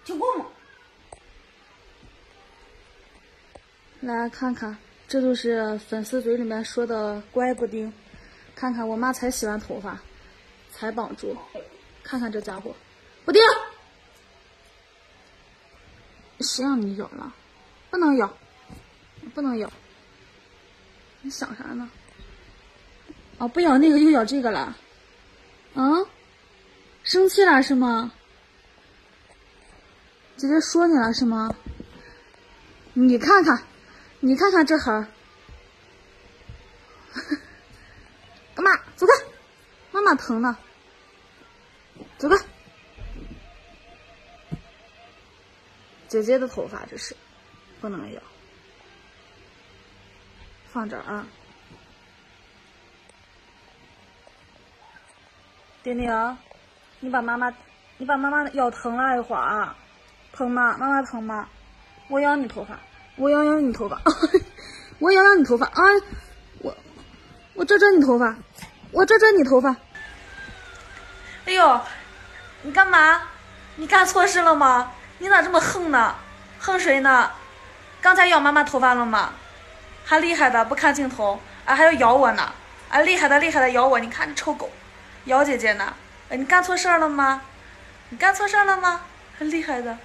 听过吗？来看看，这就是粉丝嘴里面说的乖布丁。看看我妈才洗完头发，才绑住。看看这家伙，布丁，谁让你咬了？不能咬，不能咬。你想啥呢？哦，不咬那个又咬这个了。嗯，生气了是吗？姐姐说你了是吗？你看看，你看看这孩，干嘛？走开，妈妈疼呢。走开。姐姐的头发这是，不能咬。放这儿啊。丁丁，你把妈妈咬疼了一会儿啊。疼吗？妈妈疼吗？我咬你头发，我咬你头发，我咬你头发啊！我遮你头发，我遮你头发。哎呦，你干嘛？你干错事了吗？你咋这么横呢？横谁呢？刚才咬妈妈头发了吗？还厉害的不看镜头，啊还要咬我呢！啊厉害的咬我！你看这臭狗，咬姐姐呢！哎，你干错事了吗？你干错事了吗？很厉害的。